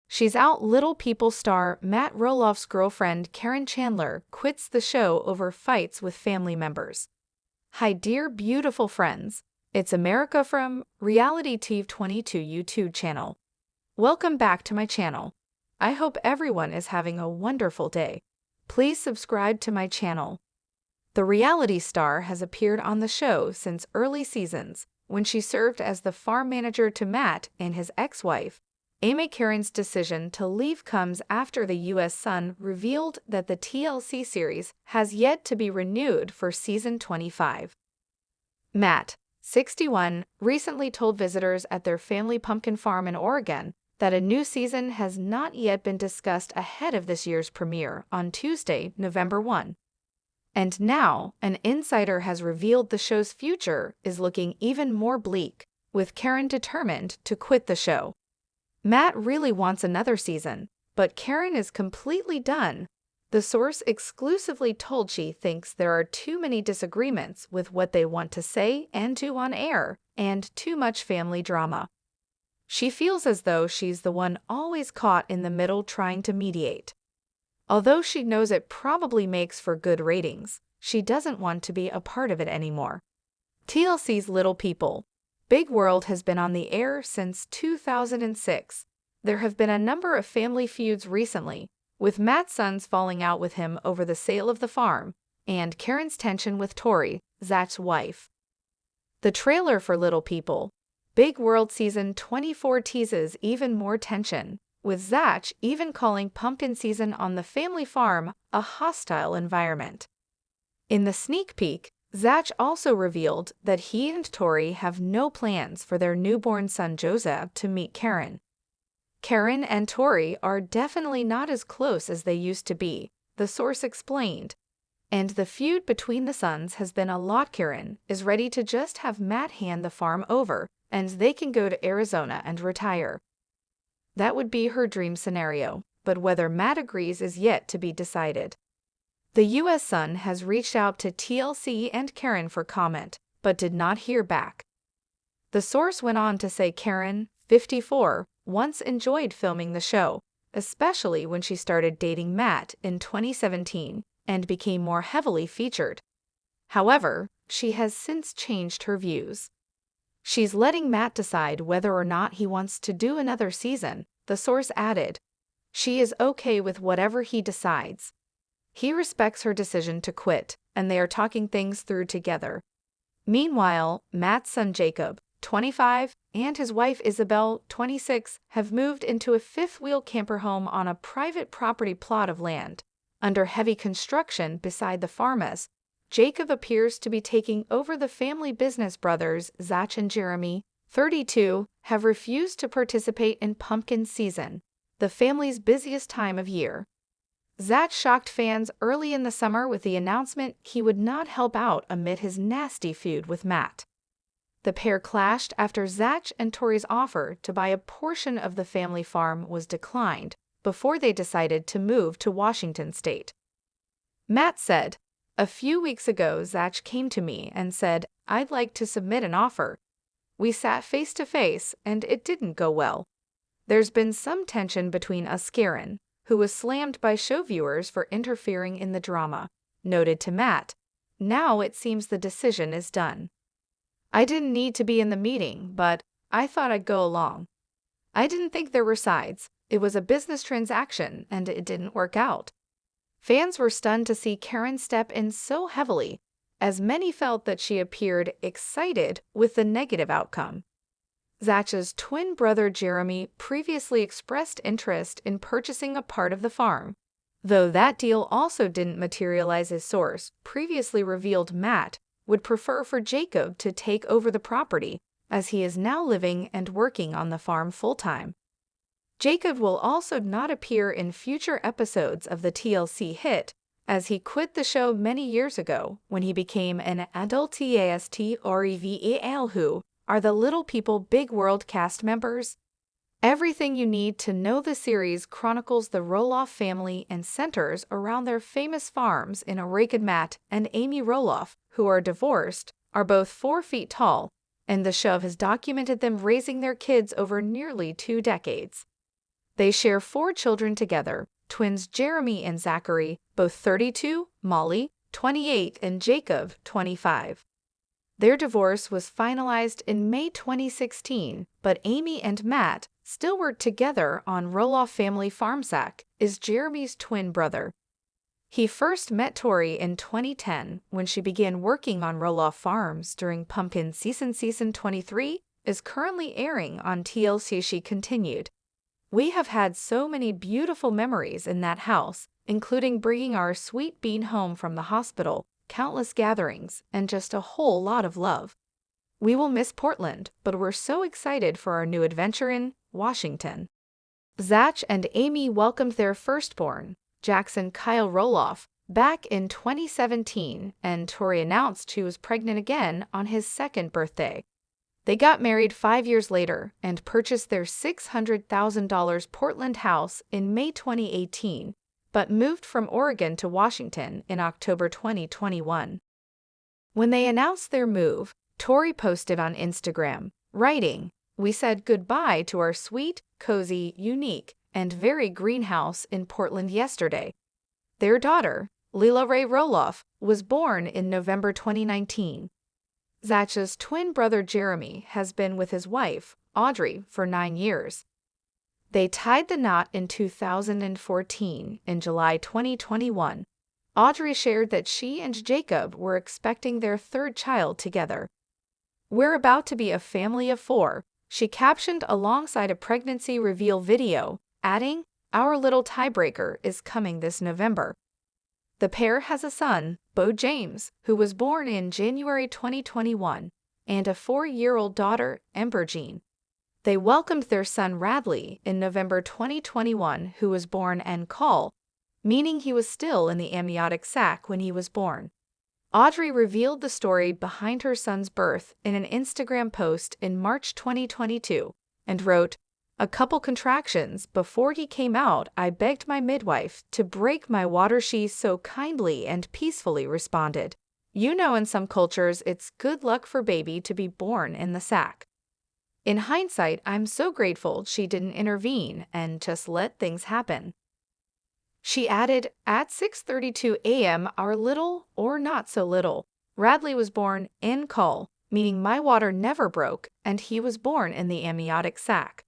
She's out. Little People star Matt Roloff's girlfriend Caryn Chandler quits the show over fights with family members. Hi dear beautiful friends, it's America from Reality TV 22 YouTube channel. Welcome back to my channel. I hope everyone is having a wonderful day. Please subscribe to my channel. The reality star has appeared on the show since early seasons, when she served as the farm manager to Matt and his ex-wife. Amy. Caryn's decision to leave comes after the U.S. Sun revealed that the TLC series has yet to be renewed for season 25. Matt, 61, recently told visitors at their family pumpkin farm in Oregon that a new season has not yet been discussed ahead of this year's premiere on Tuesday, November 1. And now, an insider has revealed the show's future is looking even more bleak, with Caryn determined to quit the show. Matt really wants another season, but Caryn is completely done. The source exclusively told she thinks there are too many disagreements with what they want to say and do on air, and too much family drama. She feels as though she's the one always caught in the middle trying to mediate. Although she knows it probably makes for good ratings, she doesn't want to be a part of it anymore. TLC's Little People, Big World has been on the air since 2006. There have been a number of family feuds recently, with Matt's sons falling out with him over the sale of the farm, and Caryn's tension with Tori, Zach's wife. The trailer for Little People, Big World Season 24 teases even more tension, with Zach even calling pumpkin season on the family farm a hostile environment. In the sneak peek, Zach also revealed that he and Tori have no plans for their newborn son Joseph to meet Caryn. Caryn and Tori are definitely not as close as they used to be, the source explained. And the feud between the sons has been a lot. Caryn is ready to just have Matt hand the farm over, and they can go to Arizona and retire. That would be her dream scenario, but whether Matt agrees is yet to be decided. The U.S. Sun has reached out to TLC and Caryn for comment, but did not hear back. The source went on to say Caryn, 54, once enjoyed filming the show, especially when she started dating Matt in 2017 and became more heavily featured. However, she has since changed her views. She's letting Matt decide whether or not he wants to do another season, the source added. She is okay with whatever he decides. He respects her decision to quit, and they are talking things through together. Meanwhile, Matt's son Jacob, 25, and his wife Isabel, 26, have moved into a fifth-wheel camper home on a private property plot of land, under heavy construction beside the farm. As Jacob appears to be taking over the family business. Brothers Zach and Jeremy, 32, have refused to participate in pumpkin season, the family's busiest time of year. Zach shocked fans early in the summer with the announcement he would not help out amid his nasty feud with Matt. The pair clashed after Zach and Tori's offer to buy a portion of the family farm was declined before they decided to move to Washington state. Matt said, "A few weeks ago Zach came to me and said, I'd like to submit an offer. We sat face to face and it didn't go well. There's been some tension between us." Caryn, who was slammed by show viewers for interfering in the drama, noted to Matt, "Now it seems the decision is done. I didn't need to be in the meeting, but I thought I'd go along. I didn't think there were sides. It was a business transaction and it didn't work out." Fans were stunned to see Caryn step in so heavily, as many felt that she appeared excited with the negative outcome. Zach's twin brother Jeremy previously expressed interest in purchasing a part of the farm, though that deal also didn't materialize. His source previously revealed Matt would prefer for Jacob to take over the property, as he is now living and working on the farm full-time. Jacob will also not appear in future episodes of the TLC hit, as he quit the show many years ago when he became an adult. Who are the Little People Big World cast members. Everything you need to know. The series chronicles the Roloff family and centers around their famous farms in Oregon. Matt and Amy Roloff, who are divorced, are both 4 feet tall, and the show has documented them raising their kids over nearly 2 decades. They share 4 children together, twins Jeremy and Zachary, both 32, Molly, 28, and Jacob, 25. Their divorce was finalized in May 2016, but Amy and Matt still work together on Roloff family farm. Zach is Jeremy's twin brother. He first met Tori in 2010 when she began working on Roloff Farms during Pumpkin Season. Season 23 is currently airing on TLC. She continued, "We have had so many beautiful memories in that house, including bringing our sweet bean home from the hospital, countless gatherings, and just a whole lot of love. We will miss Portland, but we're so excited for our new adventure in Washington." Zach and Amy welcomed their firstborn, Jackson Kyle Roloff, back in 2017, and Tori announced she was pregnant again on his 2nd birthday. They got married 5 years later and purchased their $600,000 Portland house in May 2018, but moved from Oregon to Washington in October 2021. When they announced their move, Tori posted on Instagram, writing, "We said goodbye to our sweet, cozy, unique, and very greenhouse in Portland yesterday." Their daughter, Lila Ray Roloff, was born in November 2019. Zach's twin brother Jeremy has been with his wife, Audrey, for 9 years. They tied the knot in 2014. In July 2021, Audrey shared that she and Jacob were expecting their 3rd child together. "We're about to be a family of 4, she captioned alongside a pregnancy reveal video, adding, "Our little tiebreaker is coming this November." The pair has a son, Bo James, who was born in January 2021, and a 4-year-old daughter, Ember Jean. They welcomed their son Radley in November 2021, who was born en caul, meaning he was still in the amniotic sac when he was born. Audrey revealed the story behind her son's birth in an Instagram post in March 2022 and wrote, "A couple contractions before he came out, I begged my midwife to break my water. She so kindly and peacefully responded, 'You know, in some cultures it's good luck for baby to be born in the sac.' In hindsight, I'm so grateful she didn't intervene and just let things happen." She added, "At 6:32 a.m. our little, or not so little, Radley was born en caul, meaning my water never broke and he was born in the amniotic sac."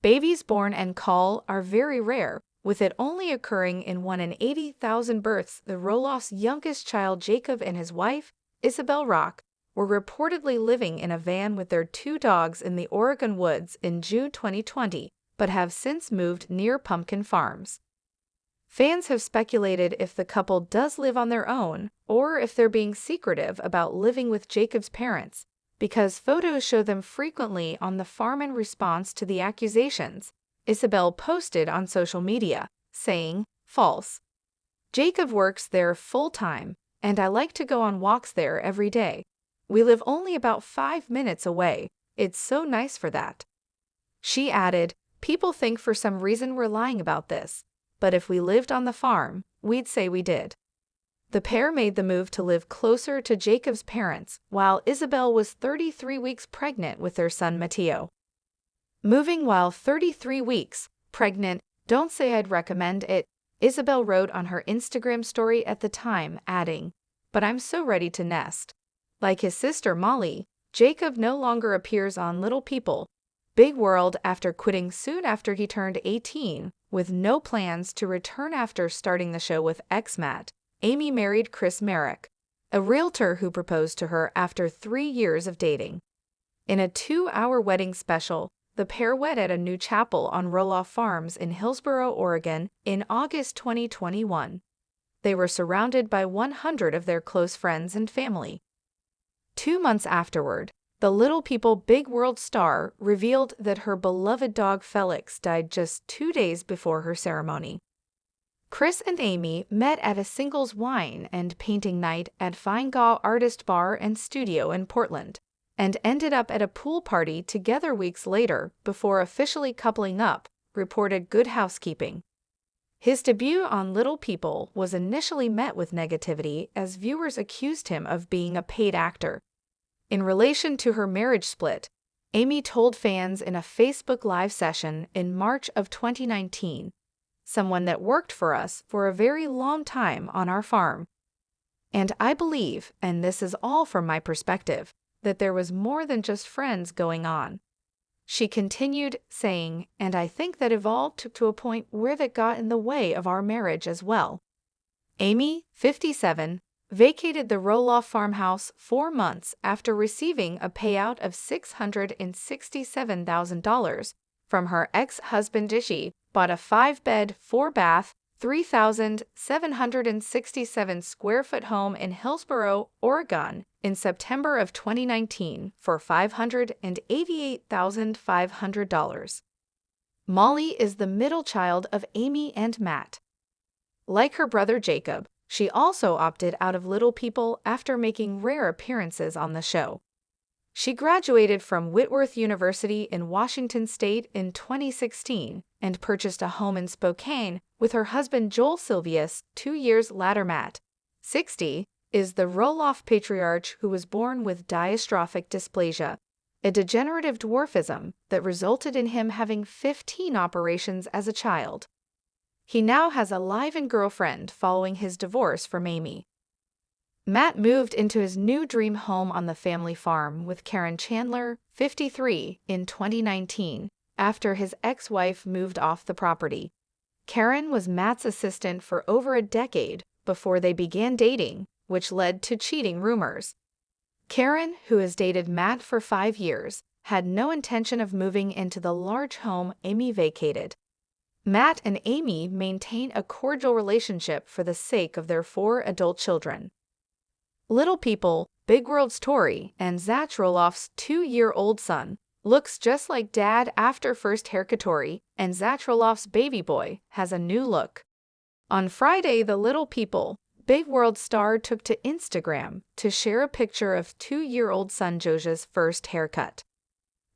Babies born en caul are very rare, with it only occurring in 1 in 80,000 births. The Roloff's youngest child, Jacob, and his wife, Isabel Rock, were reportedly living in a van with their 2 dogs in the Oregon woods in June 2020, but have since moved near Pumpkin Farms. Fans have speculated if the couple does live on their own, or if they're being secretive about living with Jacob's parents, because photos show them frequently on the farm. In response to the accusations, Isabel posted on social media, saying, "False. Jacob works there full-time, and I like to go on walks there every day. We live only about 5 minutes away. It's so nice for that." She added, "People think for some reason we're lying about this, but if we lived on the farm, we'd say we did." The pair made the move to live closer to Jacob's parents while Isabel was 33 weeks pregnant with their son Mateo. "Moving while 33 weeks pregnant, don't say I'd recommend it," Isabel wrote on her Instagram story at the time, adding, "But I'm so ready to nest." Like his sister Molly, Jacob no longer appears on Little People, Big World after quitting soon after he turned 18, with no plans to return after starting the show with ex-Matt. Amy married Chris Merrick, a realtor who proposed to her after 3 years of dating. In a 2-hour wedding special, the pair wed at a new chapel on Roloff Farms in Hillsboro, Oregon, in August 2021. They were surrounded by 100 of their close friends and family. 2 months afterward, the Little People Big World star revealed that her beloved dog Felix died just 2 days before her ceremony. Chris and Amy met at a singles wine and painting night at Feingaw Artist Bar and Studio in Portland, and ended up at a pool party together weeks later before officially coupling up, reported Good Housekeeping. His debut on Little People was initially met with negativity as viewers accused him of being a paid actor. In relation to her marriage split, Amy told fans in a Facebook Live session in March of 2019, "Someone that worked for us for a very long time on our farm. And I believe, and this is all from my perspective, that there was more than just friends going on." She continued, saying, "And I think that evolved to a point where that got in the way of our marriage as well." Amy, 57, vacated the Roloff farmhouse 4 months after receiving a payout of $667,000 from her ex-husband. She bought a 5-bed, 4-bath, 3,767 square foot home in Hillsboro, Oregon, in September of 2019 for $588,500. Molly is the middle child of Amy and Matt. Like her brother Jacob, she also opted out of Little People after making rare appearances on the show. She graduated from Whitworth University in Washington State in 2016 and purchased a home in Spokane with her husband Joel Silvius 2 years later. Matt, 60, is the Roloff patriarch who was born with dystrophic dysplasia, a degenerative dwarfism that resulted in him having 15 operations as a child. He now has a live-in girlfriend following his divorce from Amy. Matt moved into his new dream home on the family farm with Caryn Chandler, 53, in 2019, after his ex-wife moved off the property. Caryn was Matt's assistant for over a decade before they began dating, which led to cheating rumors. Caryn, who has dated Matt for 5 years, had no intention of moving into the large home Amy vacated. Matt and Amy maintain a cordial relationship for the sake of their 4 adult children. Little People, Big World's Tori, and Zach Roloff's 2-year-old son, looks just like dad after first haircut. Tori and Zach Roloff's baby boy has a new look. On Friday, the Little People, Big World star took to Instagram to share a picture of 2-year-old son Joja's first haircut.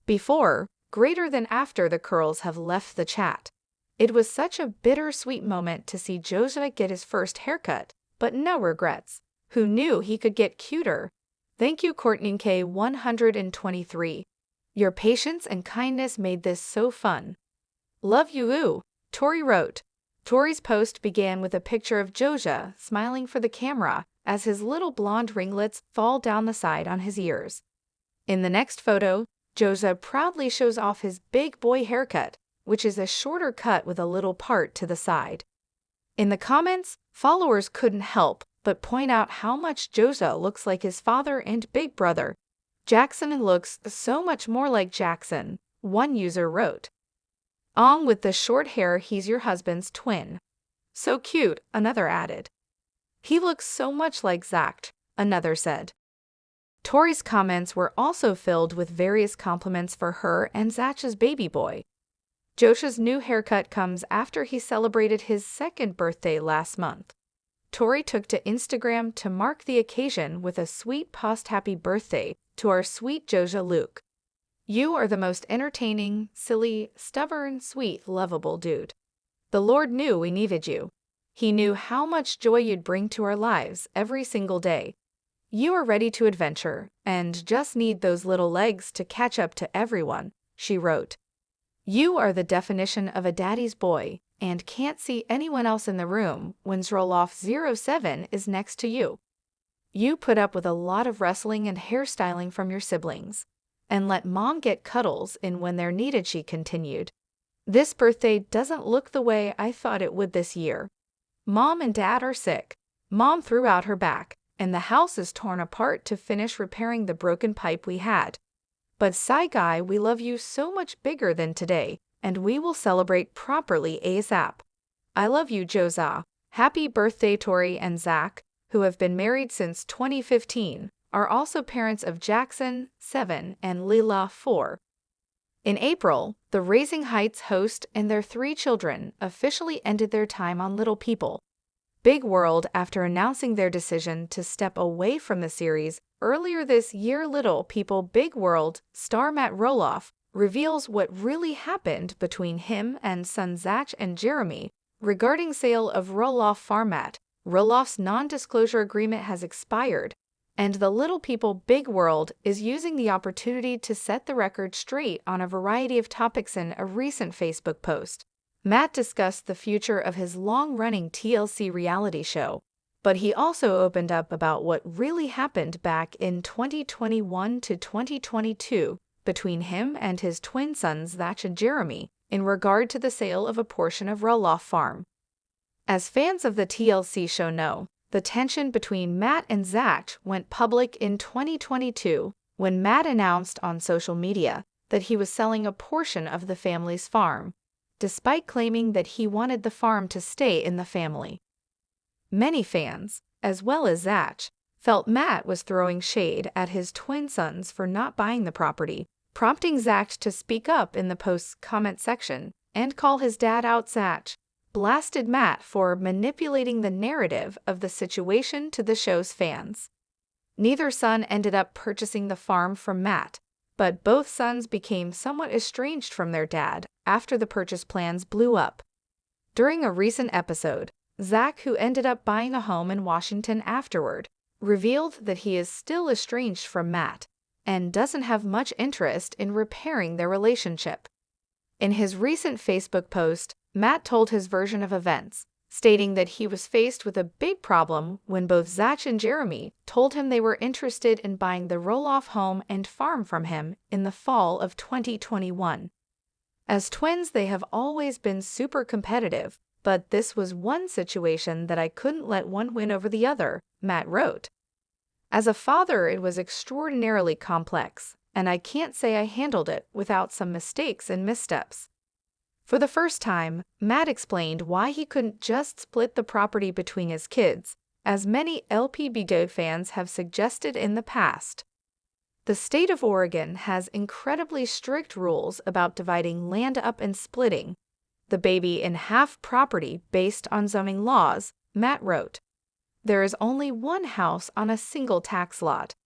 Before, greater than after the curls have left the chat. It was such a bittersweet moment to see Joja get his first haircut, but no regrets. Who knew he could get cuter? Thank you, Courtney K. 123. Your patience and kindness made this so fun. Love you, ooh, Tori wrote. Tori's post began with a picture of Joja smiling for the camera as his little blonde ringlets fall down the side on his ears. In the next photo, Joja proudly shows off his big boy haircut, which is a shorter cut with a little part to the side. In the comments, followers couldn't help but point out how much Joja looks like his father and big brother. Jackson looks so much more like Jackson, one user wrote. "On with the short hair, he's your husband's twin. So cute," another added. "He looks so much like Zach," another said. Tori's comments were also filled with various compliments for her and Zach's baby boy. Joja's new haircut comes after he celebrated his 2nd birthday last month. Tori took to Instagram to mark the occasion with a sweet post "Happy birthday to our sweet Joja Luke. You are the most entertaining, silly, stubborn, sweet, lovable dude. The Lord knew we needed you. He knew how much joy you'd bring to our lives every single day. You are ready to adventure and just need those little legs to catch up to everyone," she wrote. "You are the definition of a daddy's boy and can't see anyone else in the room when Roloff 07 is next to you. You put up with a lot of wrestling and hairstyling from your siblings and let mom get cuddles in when they're needed," she continued. "This birthday doesn't look the way I thought it would this year. Mom and dad are sick. Mom threw out her back, and the house is torn apart to finish repairing the broken pipe we had. But Psy Guy, we love you so much bigger than today, and we will celebrate properly ASAP. I love you, Joja. Happy birthday." Tori and Zach, who have been married since 2015, are also parents of Jackson, 7, and Lila, 4. In April, the Raising Heights host and their 3 children officially ended their time on Little People, Big World after announcing their decision to step away from the series earlier this year. Little People, Big World star Matt Roloff reveals what really happened between him and son Zach and Jeremy regarding sale of Roloff farm. Matt Roloff's non-disclosure agreement has expired, And the Little People Big World is using the opportunity to set the record straight on a variety of topics in a recent Facebook post. Matt discussed the future of his long-running TLC reality show, but he also opened up about what really happened back in 2021 to 2022 between him and his twin sons Zach and Jeremy in regard to the sale of a portion of Roloff Farm. As fans of the TLC show know, the tension between Matt and Zach went public in 2022 when Matt announced on social media that he was selling a portion of the family's farm, despite claiming that he wanted the farm to stay in the family. Many fans, as well as Zach, felt Matt was throwing shade at his twin sons for not buying the property, prompting Zach to speak up in the post's comment section and call his dad out. Zach blasted Matt for manipulating the narrative of the situation to the show's fans. Neither son ended up purchasing the farm from Matt, but both sons became somewhat estranged from their dad after the purchase plans blew up. During a recent episode, Zach, who ended up buying a home in Washington afterward, revealed that he is still estranged from Matt and doesn't have much interest in repairing their relationship. In his recent Facebook post, Matt told his version of events, stating that he was faced with a big problem when both Zach and Jeremy told him they were interested in buying the Roloff home and farm from him in the fall of 2021. As twins, they have always been super competitive, but this was one situation that I couldn't let one win over the other, Matt wrote. As a father, it was extraordinarily complex, and I can't say I handled it without some mistakes and missteps. For the first time, Matt explained why he couldn't just split the property between his kids, as many LPBW fans have suggested in the past. The state of Oregon has incredibly strict rules about dividing land up and splitting the baby in half property based on zoning laws, Matt wrote. There is only one house on a single tax lot.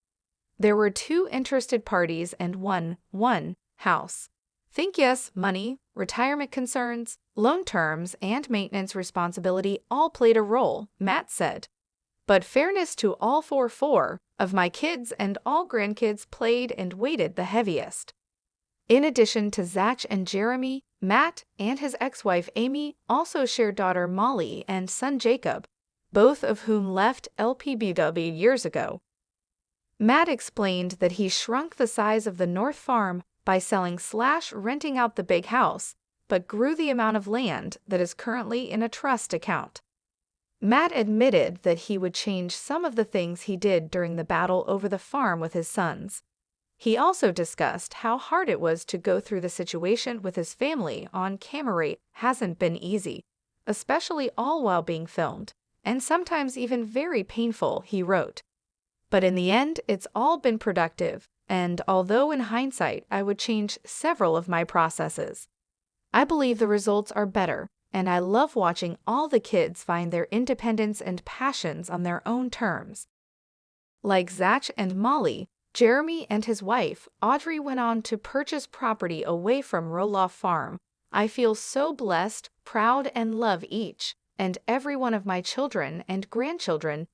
There were two interested parties and one house. Think yes, money, retirement concerns, loan terms, and maintenance responsibility all played a role, Matt said. But fairness to all four of my kids and all grandkids played and weighted the heaviest. In addition to Zach and Jeremy, Matt and his ex-wife Amy also share daughter Molly and son Jacob, both of whom left LPBW years ago. Matt explained that he shrunk the size of the North Farm by selling/renting out the big house, but grew the amount of land that is currently in a trust account. Matt admitted that he would change some of the things he did during the battle over the farm with his sons. He also discussed how hard it was to go through the situation with his family on camera. It hasn't been easy, especially all while being filmed, and sometimes even very painful, he wrote. But in the end, it's all been productive, and although in hindsight I would change several of my processes, I believe the results are better, and I love watching all the kids find their independence and passions on their own terms. Like Zach and Molly, Jeremy and his wife, Audrey, went on to purchase property away from Roloff Farm. I feel so blessed, proud, and love each and every one of my children and grandchildren.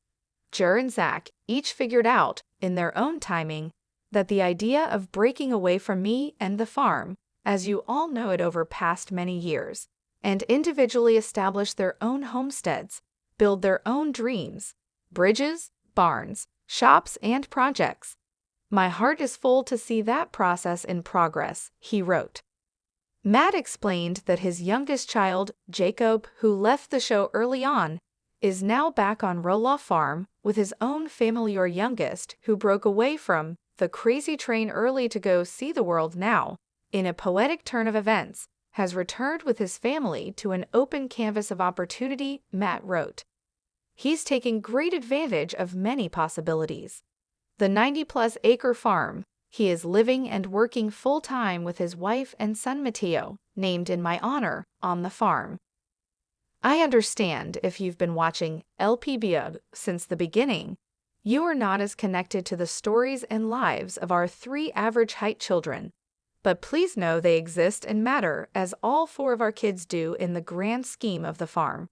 Jer and Zach each figured out, in their own timing, that the idea of breaking away from me and the farm, as you all know it, over past many years, and individually establish their own homesteads, build their own dreams, bridges, barns, shops, and projects. My heart is full to see that process in progress, he wrote. Matt explained that his youngest child, Jacob, who left the show early on, is now back on Roloff Farm with his own family. Your youngest, who broke away from the crazy train early to go see the world now, in a poetic turn of events, has returned with his family to an open canvas of opportunity, Matt wrote. He's taking great advantage of many possibilities. The 90-plus acre farm, he is living and working full-time with his wife and son Mateo, named in my honor, on the farm. I understand if you've been watching LPBW since the beginning, you are not as connected to the stories and lives of our 3 average height children, but please know they exist and matter as all 4 of our kids do in the grand scheme of the farm.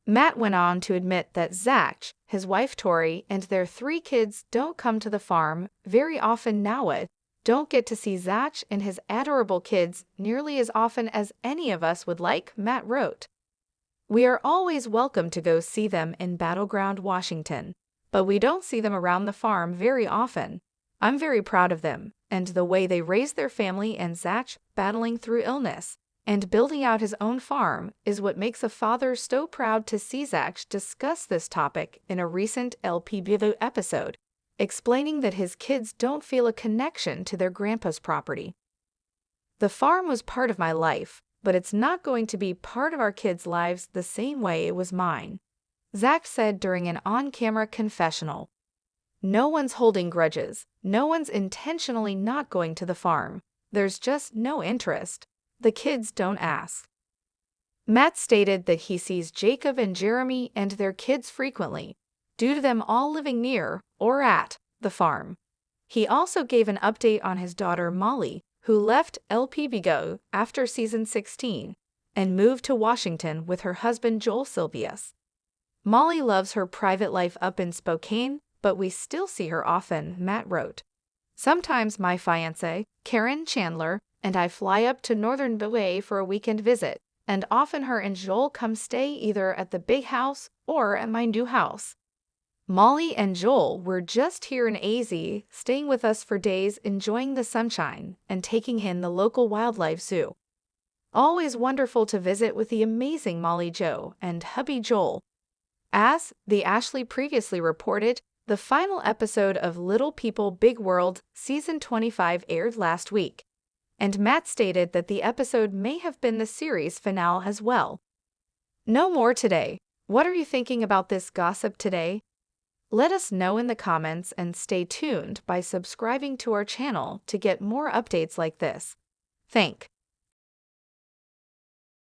Matt went on to admit that Zach his wife Tori, and their 3 kids don't come to the farm very often now. Don't get to see Zach and his adorable kids nearly as often as any of us would like, Matt wrote. We are always welcome to go see them in Battleground, Washington, but we don't see them around the farm very often. I'm very proud of them and the way they raised their family, and Zach battling through illness and building out his own farm is what makes a father so proud to see. Zach discuss this topic in a recent LPB episode, explaining that his kids don't feel a connection to their grandpa's property. The farm was part of my life, but it's not going to be part of our kids' lives the same way it was mine, Zach said during an on-camera confessional. No one's holding grudges. No one's intentionally not going to the farm. There's just no interest. The kids don't ask. Matt stated that he sees Jacob and Jeremy and their kids frequently, due to them all living near, or at, the farm. He also gave an update on his daughter Molly, who left LPBGO after season 16 and moved to Washington with her husband Joel Silvius. Molly loves her private life up in Spokane, but we still see her often, Matt wrote. Sometimes my fiancé, Caryn Chandler, and I fly up to Northern Bay for a weekend visit, and often her and Joel come stay either at the big house or at my new house. Molly and Joel were just here in AZ, staying with us for days, enjoying the sunshine and taking in the local wildlife zoo. Always wonderful to visit with the amazing Molly Jo and hubby Joel. As the Ashley previously reported, the final episode of Little People Big World Season 25 aired last week, and Matt stated that the episode may have been the series finale as well. No more today. What are you thinking about this gossip today? Let us know in the comments and stay tuned by subscribing to our channel to get more updates like this. Thank